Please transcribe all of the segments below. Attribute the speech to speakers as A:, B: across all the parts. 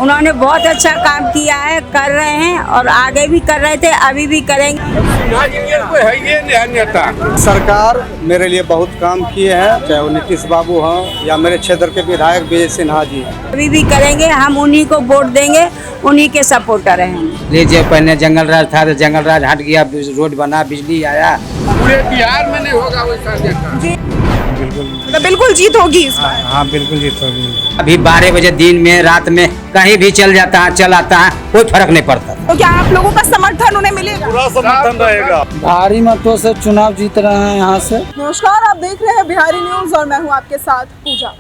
A: उन्होंने बहुत अच्छा काम किया है, कर रहे हैं और आगे भी कर रहे थे, अभी भी करेंगे।
B: सरकार मेरे लिए बहुत काम किए हैं, चाहे वो नीतीश बाबू हों या मेरे क्षेत्र के विधायक विजय सिन्हा जी।
A: अभी भी करेंगे, हम उन्हीं को वोट देंगे, उन्हीं के सपोर्टर हैं।
C: लीजिए, पहले जंगल राज था तो जंगल राज हट गया, रोड बना, बिजली आया।
D: पूरे बिहार में नहीं होगा वैसा जी।
E: बिल्कुल जीत होगी इस बार।
B: हाँ बिल्कुल जीत होगी।
C: अभी 12 बजे दिन में, रात में कहीं भी चल जाता है, चल आता है, कोई फर्क नहीं पड़ता।
E: तो क्या आप लोगों का समर्थन उन्हें मिलेगा?
B: पूरा समर्थन रहेगा।
F: भारी मतों से चुनाव जीत रहे हैं यहाँ से।
E: नमस्कार, आप देख रहे हैं बिहारी न्यूज और मैं हूँ आपके साथ पूजा।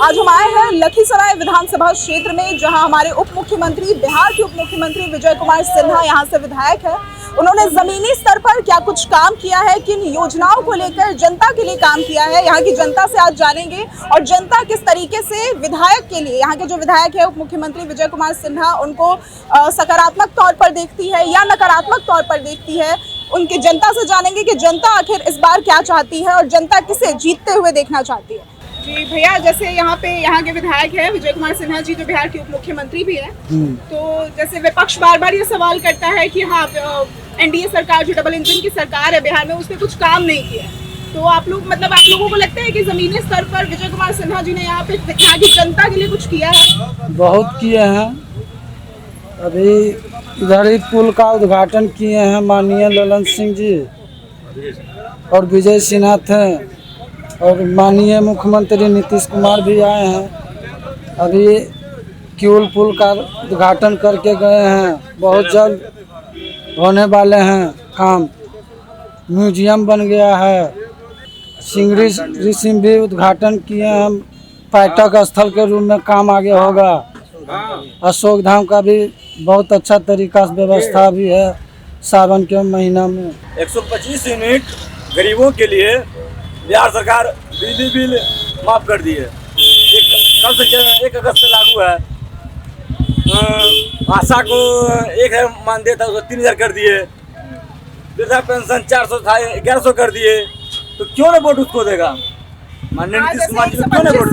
E: आज हम आए हैं लखीसराय विधानसभा क्षेत्र में, जहां हमारे उप मुख्यमंत्री, बिहार के उप मुख्यमंत्री विजय कुमार सिन्हा यहाँ से विधायक है। उन्होंने जमीनी स्तर पर क्या कुछ काम किया है, किन योजनाओं को लेकर जनता के लिए काम किया है, यहाँ की जनता से आज जानेंगे। और जनता किस तरीके से विधायक के लिए, यहाँ के जो विधायक है उप मुख्यमंत्री विजय कुमार सिन्हा, उनको सकारात्मक तौर पर देखती है या नकारात्मक तौर पर देखती है, उनकी जनता से जानेंगे कि जनता आखिर इस बार क्या चाहती है और जनता किसे जीतते हुए देखना चाहती है। जी भैया, जैसे यहाँ के विधायक है विजय कुमार सिन्हा जी, जो बिहार के उप मुख्यमंत्री भी है, तो जैसे विपक्ष बार बार ये सवाल करता है कि हाँ, एनडीए सरकार जो डबल इंजन की सरकार है बिहार में, उसने कुछ काम नहीं किया। तो आप लोगों को लगता है कि जमीनी स्तर पर विजय कुमार सिन्हा जी ने यहाँ की जनता के लिए कुछ किया है?
F: बहुत किए हैं। अभी इधर ही पुल का उद्घाटन किए हैं माननीय ललन सिंह जी, और विजय सिन्हा थे, और माननीय मुख्यमंत्री नीतीश कुमार भी आए हैं। अभी क्यूल पुल का उद्घाटन करके गए हैं, बहुत जल्द होने वाले हैं काम। म्यूजियम बन गया है, सिंगरी रिसिम भी उद्घाटन किए हैं, पर्यटक स्थल के रूप में काम आगे होगा। अशोक धाम का भी बहुत अच्छा तरीका से व्यवस्था भी है। सावन के महीना में
B: 125 यूनिट गरीबों के लिए बिहार सरकार बिजली बिल माफ कर दी है। कल से 1 अगस्त से लागू है। आशा को 1000 मानदेय था, उसको 3000 कर दिए। वृद्धा पेंशन 400 था, 1100 कर दिए। तो क्यों न वोट उसको देगा? माननीय नीतीश कुमार जी को क्यों न वोट?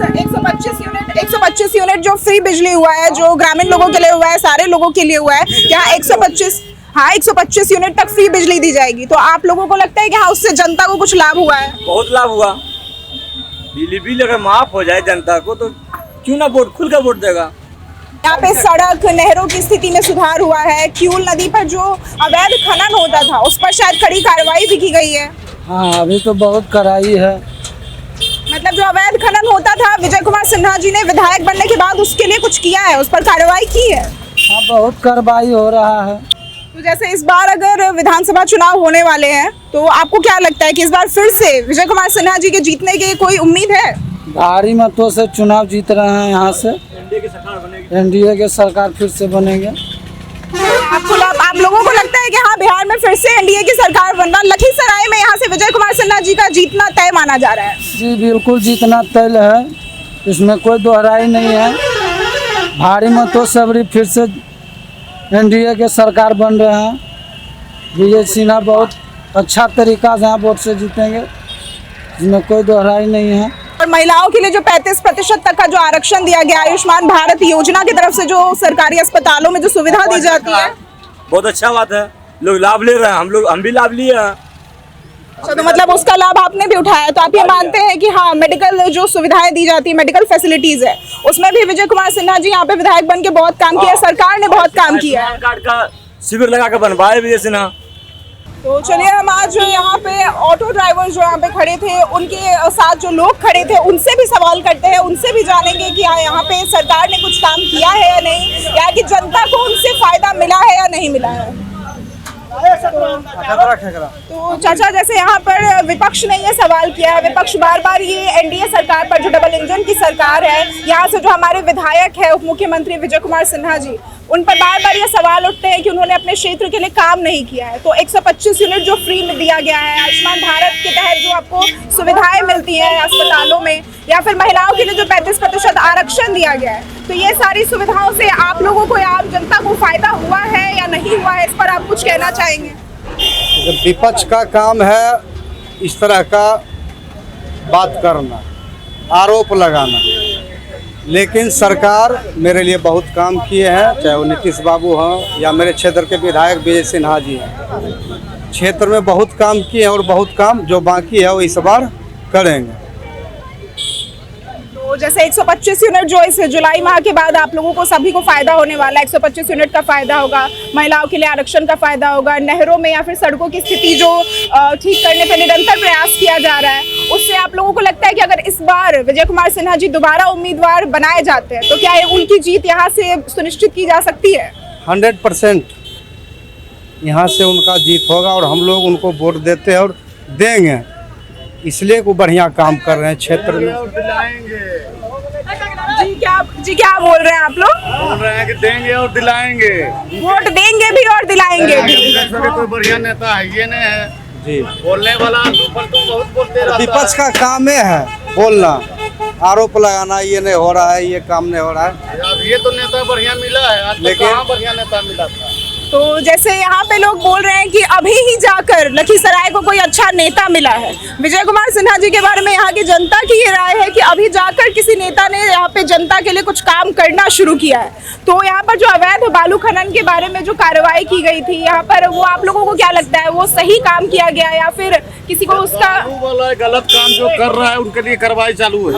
E: 125 यूनिट जो फ्री बिजली हुआ है, जो ग्रामीण लोगों के लिए हुआ है, सारे लोगों के लिए हुआ है, यहाँ 125 यूनिट तक फ्री बिजली दी जाएगी। तो आप लोगों को लगता है कि हाँ, उससे जनता को कुछ लाभ हुआ है?
B: बहुत लाभ हुआ। बिजली बिल अगर माफ हो जाए जनता को, तो क्यों ना वोट खुल कर वोट देगा।
E: यहाँ पे सड़क, नहरों की स्थिति में सुधार हुआ है। क्यूल नदी पर जो अवैध खनन होता था, उस पर शायद कड़ी कार्रवाई भी की गई है।
F: हाँ, अभी तो बहुत कराई है।
E: मतलब जो अवैध खनन होता था, विजय कुमार सिन्हा जी ने विधायक बनने के बाद उसके लिए कुछ किया है, उस पर कार्रवाई की है?
F: हाँ, बहुत कार्रवाई हो रहा है।
E: तो जैसे इस बार अगर विधानसभा चुनाव होने वाले हैं, तो आपको क्या लगता है कि इस बार फिर से विजय कुमार सिन्हा जी के जीतने की कोई उम्मीद है?
F: भारी मतों से चुनाव जीत रहे हैं यहाँ से। एनडीए की सरकार फिर से बनेंगे।
E: आप लोगों को लगता है कि हाँ, बिहार में फिर से एनडीए की सरकार बनना, लखीसराय में यहाँ से विजय कुमार सिन्हा जी का जीतना तय माना जा रहा है?
F: जी बिल्कुल, जीतना तय है, इसमें कोई दोहराई नहीं है। भारी मतों से अभी फिर से एनडीए के सरकार बन रहे हैं। विजय सिन्हा बहुत अच्छा तरीका से यहाँ वोट से जीतेंगे, इसमें कोई दोहराई नहीं है।
E: और महिलाओं के लिए जो 35% तक का जो आरक्षण दिया गया, आयुष्मान भारत योजना की तरफ से जो सरकारी अस्पतालों में जो सुविधा दी जाती है,
B: बहुत अच्छा बात है। लोग लाभ ले रहे हैं, हम भी लाभ लिए हैं।
E: तो मतलब उसका लाभ आपने भी उठाया। तो आप ये मानते हैं कि हाँ, मेडिकल जो सुविधाएं दी जाती है, मेडिकल फैसिलिटीज है, उसमें भी विजय कुमार सिन्हा जी यहाँ पे विधायक बन के बहुत काम किया, सरकार ने बहुत काम किया है।
B: कार्ड का शिविर लगा कर बनवाए विजय सिन्हा।
E: तो चलिए, हम आज यहाँ पे ऑटो ड्राइवर जो यहाँ पे खड़े थे, उनके साथ जो लोग खड़े थे, उनसे भी सवाल करते हैं, उनसे भी जानेंगे कि हाँ, यहाँ पे सरकार ने कुछ काम किया है या नहीं, या कि जनता को उनसे फायदा मिला है या नहीं मिला है। तो चाचा, जैसे यहाँ पर विपक्ष ने ये सवाल किया है, विपक्ष बार बार ये एनडीए सरकार पर, जो डबल इंजन की सरकार है, यहाँ से जो हमारे विधायक है उप मुख्यमंत्री विजय कुमार सिन्हा जी, उन पर बार बार ये सवाल उठते हैं कि उन्होंने अपने क्षेत्र के लिए काम नहीं किया है। तो 125 यूनिट जो फ्री में दिया गया है, आयुष्मान भारत के तहत जो आपको सुविधाएं मिलती हैं अस्पतालों में, या फिर महिलाओं के लिए जो 35% आरक्षण दिया गया है, तो ये सारी सुविधाओं से आप लोगों को या आम जनता को फायदा हुआ है या नहीं हुआ है, इस पर आप कुछ कहना चाहेंगे?
B: विपक्ष का काम है इस तरह का बात करना, आरोप लगाना।
G: लेकिन सरकार मेरे लिए बहुत काम किए हैं, चाहे वो नीतीश बाबू हों या मेरे क्षेत्र के विधायक विजय सिन्हा जी हैं। क्षेत्र में बहुत काम किए हैं और बहुत काम जो बाकी है वो इस बार करेंगे।
E: तो जैसे 125 यूनिट जो इस जुलाई माह के बाद आप लोगों को सभी को फायदा होने वाला है, 125 यूनिट का फायदा होगा, महिलाओं के लिए आरक्षण का फायदा होगा, नहरों में या फिर सड़कों की स्थिति जो ठीक करने पर निरंतर प्रयास किया जा रहा है, उससे आप लोगों को लगता है कि अगर इस बार विजय कुमार सिन्हा जी दोबारा उम्मीदवार बनाए जाते हैं तो क्या उनकी जीत यहाँ से सुनिश्चित की जा सकती है?
G: 100% यहाँ से उनका जीत होगा और हम लोग उनको वोट देते हैं और देंगे, इसलिए वो बढ़िया काम कर रहे हैं क्षेत्र में।
E: जी क्या बोल रहे हैं आप लोग?
B: बोल रहे हैं कि देंगे और दिलाएंगे,
E: वोट देंगे भी और दिलाएंगे भी।
D: कोई बढ़िया नेता है ये नहीं है
G: जी,
D: बोलने वाला बहुत बोलते रहता है।
G: विपक्ष का काम है बोलना, आरोप लगाना, ये नहीं हो रहा है, ये काम नहीं हो रहा है।
D: अब ये तो नेता बढ़िया मिला है, आज
G: लेकिन
D: कहाँ बढ़िया नेता मिला था।
E: तो जैसे यहाँ पे लोग बोल रहे हैं कि अभी ही जाकर लखीसराय को कोई अच्छा नेता मिला है। विजय कुमार सिन्हा जी के बारे में यहाँ की जनता की ये राय है कि अभी जाकर किसी नेता ने यहाँ पे जनता के लिए कुछ काम करना शुरू किया है। तो यहाँ पर जो अवैध बालू खनन के बारे में जो कार्रवाई की गई थी यहाँ पर, वो आप लोगों को क्या लगता है, वो सही काम किया गया या फिर किसी को उसका
D: वाला गलत काम जो कर रहा है उनके लिए कार्रवाई चालू है,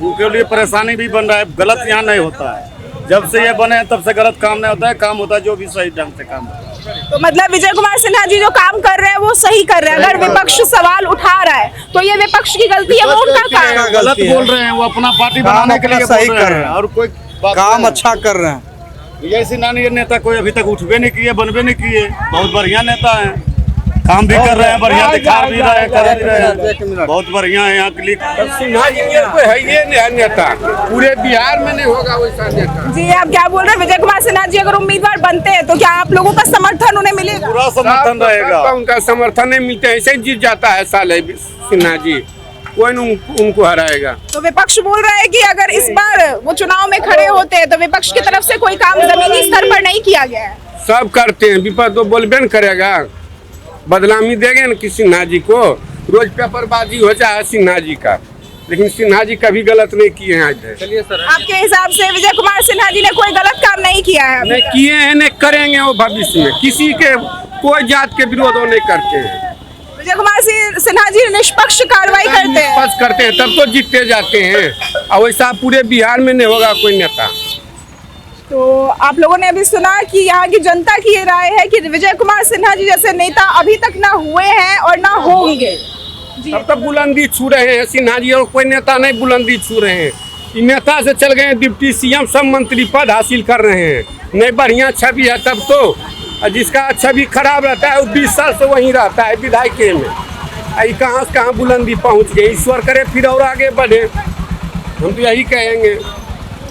D: उनके लिए परेशानी भी बन रहा है। गलत यहाँ नहीं होता है, जब से ये बने तब से गलत काम नहीं होता है, काम होता है जो भी सही ढंग से काम होता है।
E: तो मतलब विजय कुमार सिन्हा जी जो काम कर रहे हैं वो सही कर रहे हैं। अगर विपक्ष सवाल उठा रहा है तो ये विपक्ष की गलती है, वो उनका काम है।
D: गलत बोल रहे हैं, वो अपना पार्टी बनाने के लिए
G: सही
D: बोल
G: कर
D: रहे हैं और कोई
G: काम अच्छा कर रहे हैं।
D: विजय सिन्हा ये नेता कोई अभी तक उठबे नहीं किए, बनबे नहीं किए, बहुत बढ़िया नेता है, काम भी कर रहे हैं, बढ़िया दिखा भी रहे हैं, कर भी रहे हैं, बहुत बढ़िया है यहाँ के लिए।
H: सिन्हा जी कोई है ये नहीं नेता, पूरे बिहार में नहीं होगा वैसा नेता।
E: जी आप क्या बोल रहे हैं? विजय कुमार सिन्हा जी अगर उम्मीदवार बनते हैं तो क्या आप लोगों का समर्थन उन्हें मिलेगा?
B: पूरा समर्थन रहेगा।
H: उनका समर्थन नहीं मिलता है, ऐसे जीत जाता है साले सिन्हा जी, कोई उनको हराएगा।
E: तो विपक्ष बोल रहा है कि अगर इस बार वो चुनाव में खड़े होते हैं तो विपक्ष की तरफ से कोई काम जमीनी स्तर पर नहीं किया गया है।
H: सब करते हैं, विपक्ष तो बोलबे न करेगा, बदनामी देंगे न कि सिन्हा जी को, रोज पेपरबाजी हो जाए सिन्हा जी का, लेकिन सिन्हा जी कभी गलत नहीं किए हैं आज तक। चलिए सर,
E: आपके हिसाब से विजय कुमार सिन्हा जी ने कोई गलत काम नहीं किया है?
H: नहीं किए हैं, नहीं करेंगे वो भविष्य में, किसी के कोई जात के विरोध वो नहीं करते हैं।
E: विजय कुमार सिन्हा जी निष्पक्ष कार्रवाई करते हैं,
H: निष्पक्ष करते हैं, तब तो जीतते जाते हैं, और वैसा पूरे बिहार में नहीं होगा कोई नेता।
E: तो आप लोगों ने अभी सुना कि यहाँ की जनता की ये राय है कि विजय कुमार सिन्हा जी जैसे नेता अभी तक ना हुए हैं और ना होंगे।
H: अब तो बुलंदी छू रहे हैं सिन्हा जी, और कोई नेता नहीं बुलंदी छू रहे हैं। ये नेता से चल गए डिप्टी सीएम, सब मंत्री पद हासिल कर रहे हैं, नहीं बढ़िया छवि है तब तो, और जिसका छवि खराब रहता है वो 20 साल से वहीं रहता है विधायक में, आई कहाँ से कहाँ बुलंदी पहुँच गए। ईश्वर करे फिर और आगे बढ़े, हम तो यही कहेंगे।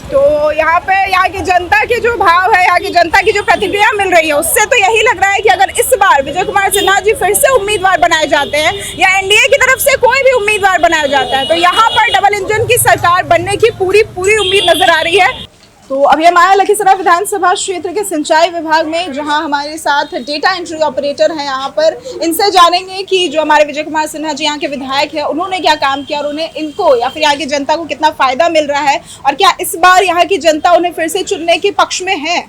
E: तो यहाँ पे यहाँ की जनता के जो भाव है, यहाँ की जनता की जो प्रतिक्रिया मिल रही है, उससे तो यही लग रहा है कि अगर इस बार विजय कुमार सिन्हा जी फिर से उम्मीदवार बनाए जाते हैं या एनडीए की तरफ से कोई भी उम्मीदवार बनाया जाता है तो यहाँ पर डबल इंजन की सरकार बनने की पूरी उम्मीद नजर आ रही है। तो अभी हम आए लखीसराय विधानसभा क्षेत्र के सिंचाई विभाग में, जहां हमारे साथ डेटा एंट्री ऑपरेटर हैं। यहाँ पर इनसे जानेंगे कि जो हमारे विजय कुमार सिन्हा जी यहाँ के विधायक हैं, उन्होंने क्या काम किया और उन्हें इनको या फिर यहाँ की जनता को कितना फायदा मिल रहा है, और क्या इस बार यहाँ की जनता उन्हें फिर से चुनने के पक्ष में है।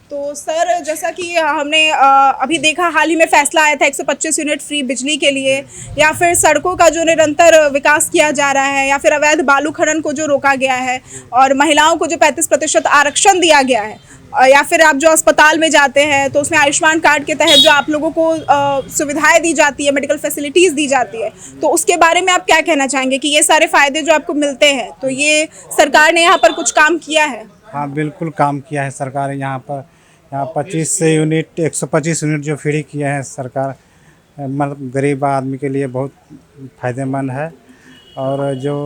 E: तो सर, जैसा कि हमने अभी देखा, हाल ही में फैसला आया था 125 यूनिट फ्री बिजली के लिए, या फिर सड़कों का जो निरंतर विकास किया जा रहा है, या फिर अवैध बालू खनन को जो रोका गया है, और महिलाओं को जो 35% आरक्षण दिया गया है, या फिर आप जो अस्पताल में जाते हैं तो उसमें आयुष्मान कार्ड के तहत जो आप लोगों को सुविधाएं दी जाती है, मेडिकल फैसिलिटीज़ दी जाती है, तो उसके बारे में आप क्या कहना चाहेंगे कि ये सारे फायदे जो आपको मिलते हैं, तो ये सरकार ने यहाँ पर कुछ काम किया है?
I: हाँ, बिल्कुल काम किया है सरकार। यहाँ 25 यूनिट 125 यूनिट जो फ्री किए हैं सरकार, मतलब गरीब आदमी के लिए बहुत फ़ायदेमंद है, और जो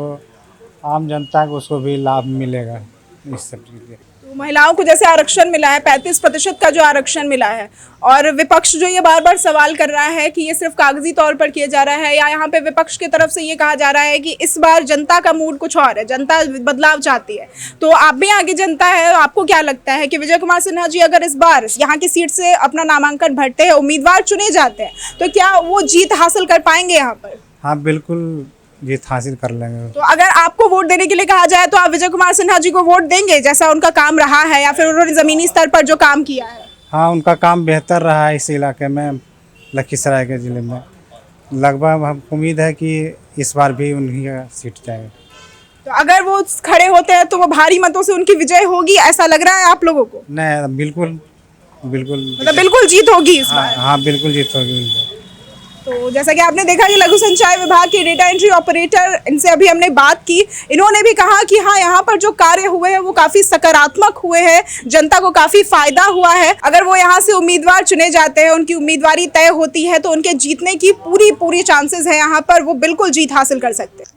I: आम जनता को उसको भी लाभ मिलेगा इस सब के लिए।
E: तो महिलाओं को जैसे आरक्षण मिला है, 35% का जो आरक्षण मिला है, और विपक्ष जो ये बार बार सवाल कर रहा है कि ये सिर्फ कागजी तौर पर किया जा रहा है, या यहाँ पे विपक्ष की तरफ से ये कहा जा रहा है कि इस बार जनता का मूड कुछ और है, जनता बदलाव चाहती है। तो आप भी आगे जनता है, आपको क्या लगता है कि विजय कुमार सिन्हा जी अगर इस बार यहाँ की सीट से अपना नामांकन भरते हैं, उम्मीदवार चुने जाते हैं, तो क्या वो जीत हासिल कर पाएंगे यहाँ पर?
I: हाँ, बिल्कुल जीत हासिल कर लेंगे।
E: तो अगर आपको वोट देने के लिए कहा जाए तो आप विजय कुमार सिन्हा जी को वोट देंगे, जैसा उनका काम रहा है या फिर उन्होंने जमीनी स्तर पर जो काम किया है?
I: हाँ, उनका काम बेहतर रहा है इस इलाके में, लखीसराय के ज़िले में। लगभग हम उम्मीद है कि इस बार भी उन्हीं का सीट जाएगा।
E: तो अगर वो खड़े होते हैं तो वो भारी मतों से उनकी विजय होगी, ऐसा लग रहा है आप लोगों को?
I: नहीं, बिल्कुल बिल्कुल,
E: मतलब बिल्कुल जीत होगी इस बार?
I: हाँ बिल्कुल जीत होगी उनकी।
E: तो जैसा कि आपने देखा कि लघु संचार विभाग के डेटा एंट्री ऑपरेटर, इनसे अभी हमने बात की, इन्होंने भी कहा कि हाँ, यहाँ पर जो कार्य हुए हैं वो काफ़ी सकारात्मक हुए हैं, जनता को काफ़ी फायदा हुआ है। अगर वो यहाँ से उम्मीदवार चुने जाते हैं, उनकी उम्मीदवारी तय होती है, तो उनके जीतने की पूरी चांसेस है यहाँ पर, वो बिल्कुल जीत हासिल कर सकते हैं।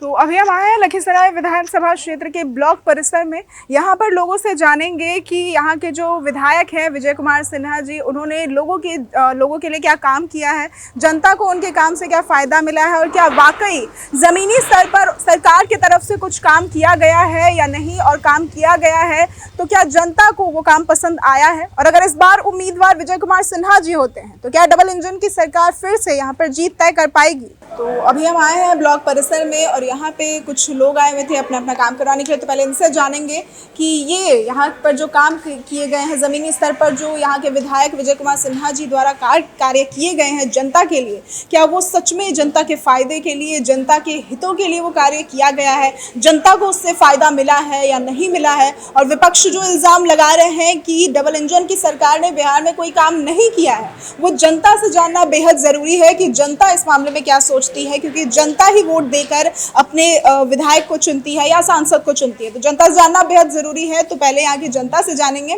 E: तो अभी हम आए हैं लखीसराय विधानसभा क्षेत्र के ब्लॉक परिसर में। यहाँ पर लोगों से जानेंगे कि यहाँ के जो विधायक हैं विजय कुमार सिन्हा जी, उन्होंने लोगों के लिए क्या काम किया है, जनता को उनके काम से क्या फ़ायदा मिला है और क्या वाकई ज़मीनी स्तर पर सरकार की तरफ से कुछ काम किया गया है या नहीं, और काम किया गया है तो क्या जनता को वो काम पसंद आया है। और अगर इस बार उम्मीदवार विजय कुमार सिन्हा जी होते हैं तो क्या डबल इंजन की सरकार फिर से यहाँ पर जीत तय कर पाएगी। तो अभी हम आए हैं ब्लॉक परिसर में और यहाँ पे कुछ लोग आए हुए थे अपना काम करवाने के लिए। तो पहले इनसे जानेंगे कि ये यहाँ पर जो काम किए गए हैं ज़मीनी स्तर पर, जो यहाँ के विधायक विजय कुमार सिन्हा जी द्वारा कार्य किए गए हैं जनता के लिए, क्या वो सच में जनता के फ़ायदे के लिए, जनता के हितों के लिए वो कार्य किया गया है, जनता को उससे फ़ायदा मिला है या नहीं मिला है। और विपक्ष जो इल्ज़ाम लगा रहे हैं कि डबल इंजन की सरकार ने बिहार में कोई काम नहीं किया है, वो जनता से जानना बेहद ज़रूरी है कि जनता इस मामले में क्या सोचती है, क्योंकि जनता ही वोट देकर अपने विधायक को चुनती है या सांसद को चुनती है। तो जनता से जानना बेहद ज़रूरी है। तो पहले यहाँ की जनता से जानेंगे।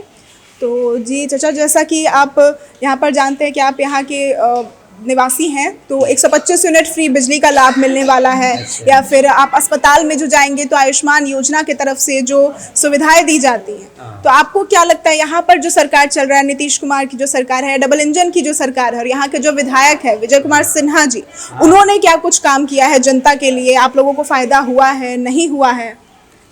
E: तो जी चाचा, जैसा कि आप यहाँ पर जानते हैं कि आप यहाँ के निवासी हैं, तो 125 यूनिट फ्री बिजली का लाभ मिलने वाला है, या फिर आप अस्पताल में जो जाएंगे तो आयुष्मान योजना की तरफ से जो सुविधाएं दी जाती हैं। तो आपको क्या लगता है यहाँ पर जो सरकार चल रहा है, नीतीश कुमार की जो सरकार है, डबल इंजन की जो सरकार है, और यहाँ के जो विधायक है विजय कुमार सिन्हा जी, उन्होंने क्या कुछ काम किया है जनता के लिए, आप लोगों को फायदा हुआ है, नहीं हुआ है?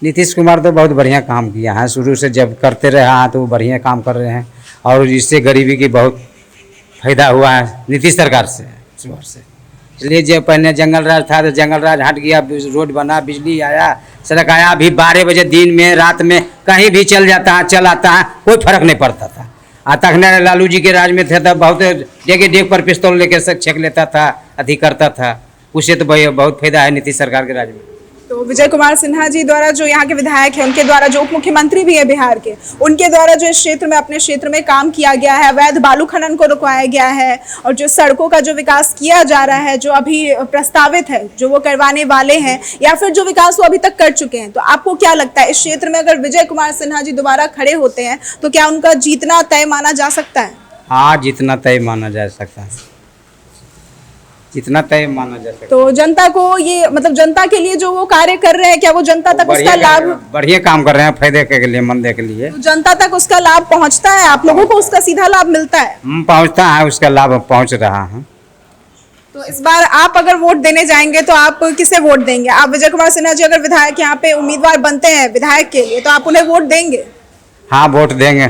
C: नीतीश कुमार तो बहुत बढ़िया काम किया है, शुरू से जब करते रहे हैं तो वो बढ़िया काम कर रहे हैं, और इससे गरीबी की बहुत फायदा हुआ है नीतीश सरकार से। इसलिए जब पहले जंगल राज था तो जंगल राज हट गया, रोड बना, बिजली आया, सड़क आया। अभी 12 बजे दिन में, रात में कहीं भी चल आता है, कोई फर्क नहीं पड़ता था। तक लालू जी के राज में थे तब बहुत जगह डेग पर पिस्तौल लेकर छेक लेता था, अधिक करता था। उससे तो बहुत फायदा है नीतीश सरकार के राज में।
E: तो विजय कुमार सिन्हा जी द्वारा जो यहाँ के विधायक हैं, उनके द्वारा जो उप मुख्यमंत्री भी है बिहार के, उनके द्वारा जो इस क्षेत्र में, अपने क्षेत्र में काम किया गया है, अवैध बालू खनन को रुकवाया गया है, और जो सड़कों का जो विकास किया जा रहा है, जो अभी प्रस्तावित है, जो वो करवाने वाले हैं, या फिर जो विकास वो अभी तक कर चुके हैं, तो आपको क्या लगता है इस क्षेत्र में अगर विजय कुमार सिन्हा जी दोबारा खड़े होते हैं तो क्या उनका जीतना तय माना जा सकता है?
C: हाँ, जीतना तय माना जा सकता है, जितना तय माना जा सकता है।
E: तो जनता को ये, मतलब जनता के लिए जो वो कार्य कर रहे हैं, क्या वो जनता तक उसका लाभ,
C: बढ़िया काम कर रहे हैं, फायदे के लिए, मंदे के लिए,
E: तो जनता तक उसका लाभ पहुंचता है? आप लोगों को उसका सीधा लाभ मिलता है?
C: पहुंचता है, उसका लाभ पहुंच रहा है।
E: तो इस बार आप अगर वोट देने जाएंगे तो आप किसे वोट देंगे? आप विजय कुमार सिन्हा जी अगर विधायक यहाँ पे उम्मीदवार बनते हैं विधायक के लिए, तो आप उन्हें वोट देंगे?
C: हाँ, वोट देंगे,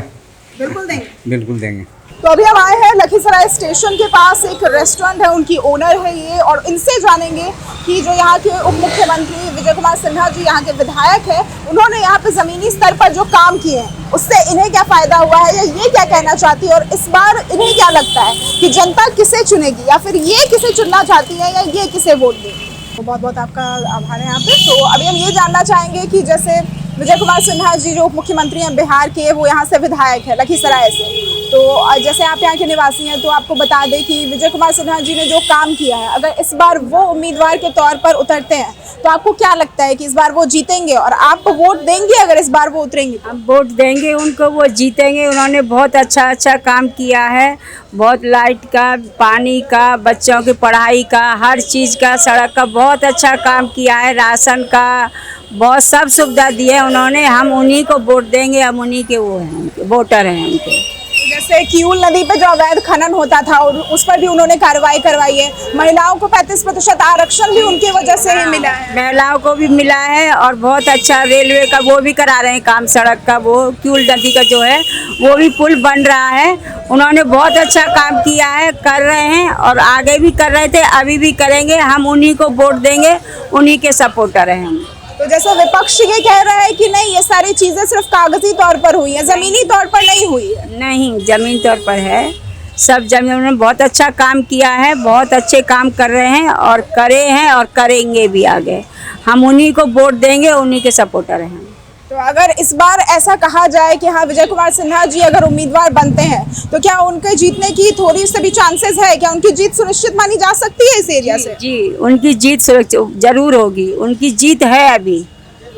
E: बिल्कुल देंगे,
C: बिल्कुल देंगे।
E: तो अभी हम आए हैं लखीसराय स्टेशन के पास, एक रेस्टोरेंट है, उनकी ओनर है ये, और इनसे जानेंगे कि जो यहाँ के उप मुख्यमंत्री विजय कुमार सिन्हा जी, यहाँ के विधायक है, उन्होंने यहाँ पे ज़मीनी स्तर पर जो काम किए हैं उससे इन्हें क्या फ़ायदा हुआ है, या ये क्या कहना चाहती है, और इस बार इन्हें क्या लगता है कि जनता किसे चुनेगी, या फिर ये किसे चुनना चाहती है, या ये किसे वोट देगी। तो बहुत बहुत आपका आभार है यहाँ पे। तो अभी हम ये जानना चाहेंगे कि जैसे विजय कुमार सिन्हा जी जो उप मुख्यमंत्री हैं बिहार के, वो यहाँ से विधायक है लखीसराय से, तो जैसे आप यहाँ के निवासी हैं तो आपको बता दें कि विजय कुमार सिन्हा जी ने जो काम किया है, अगर इस बार वो उम्मीदवार के तौर पर उतरते हैं तो आपको क्या लगता है कि इस बार वो जीतेंगे, और आप वोट देंगे अगर इस बार वो उतरेंगे?
A: हम वोट देंगे उनको, वो जीतेंगे। उन्होंने बहुत अच्छा काम किया है, बहुत लाइट का, पानी का, बच्चों की पढ़ाई का, हर चीज़ का, सड़क का बहुत अच्छा काम किया है, राशन का बहुत सब सुविधा दी है उन्होंने। हम उन्हीं को वोट देंगे, हम उन्हीं के वो हैं, वोटर हैं उनके।
E: जैसे किऊल नदी पे जो अवैध खनन होता था और उस पर भी उन्होंने कार्रवाई करवाई है, महिलाओं को 35% आरक्षण भी उनकी वजह से ही मिला है,
A: महिलाओं को भी मिला है, और बहुत अच्छा रेलवे का वो भी करा रहे हैं काम, सड़क का, वो किऊल नदी का जो है वो भी पुल बन रहा है, उन्होंने बहुत अच्छा काम किया है, कर रहे हैं और आगे भी कर रहे थे, अभी भी करेंगे। हम उन्हीं को वोट देंगे, उन्हीं के सपोर्टर हैं हम।
E: तो जैसे विपक्ष ये कह रहा है कि नहीं, ये सारी चीजें सिर्फ कागजी तौर पर हुई है, जमीनी तौर पर नहीं हुई है।
A: नहीं, जमीन तौर पर है, सब जमीन। उन्होंने बहुत अच्छा काम किया है, बहुत अच्छे काम कर रहे हैं और करे हैं और करेंगे भी आगे। हम उन्हीं को वोट देंगे, उन्हीं के सपोर्टर हैं।
E: तो अगर इस बार ऐसा कहा जाए कि हाँ विजय कुमार सिन्हा जी अगर उम्मीदवार बनते हैं तो क्या उनके जीतने की थोड़ी से भी चांसेस है? क्या उनकी जीत सुनिश्चित मानी जा सकती है इस एरिया से?
A: जी, उनकी जीत सुरक्षित जरूर होगी, उनकी जीत है अभी।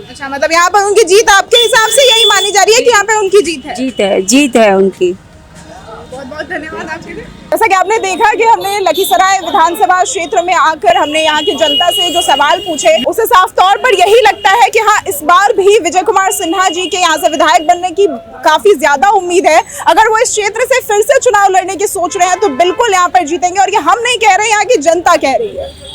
E: अच्छा, मतलब यहाँ पर उनकी जीत आपके हिसाब से यही मानी जा रही है कि यहाँ पे उनकी जीत है?
A: जीत है उनकी।
E: बहुत बहुत धन्यवाद आपके लिए। जैसा कि आपने देखा कि हमने लखीसराय विधानसभा क्षेत्र में आकर हमने यहाँ की जनता से जो सवाल पूछे, उसे साफ तौर पर यही लगता है कि हाँ, इस बार भी विजय कुमार सिन्हा जी के यहाँ से विधायक बनने की काफी ज्यादा उम्मीद है। अगर वो इस क्षेत्र से फिर से चुनाव लड़ने की सोच रहे हैं तो बिल्कुल यहाँ पर जीतेंगे, और ये हम नहीं कह रहे, यहाँ की जनता कह रही है।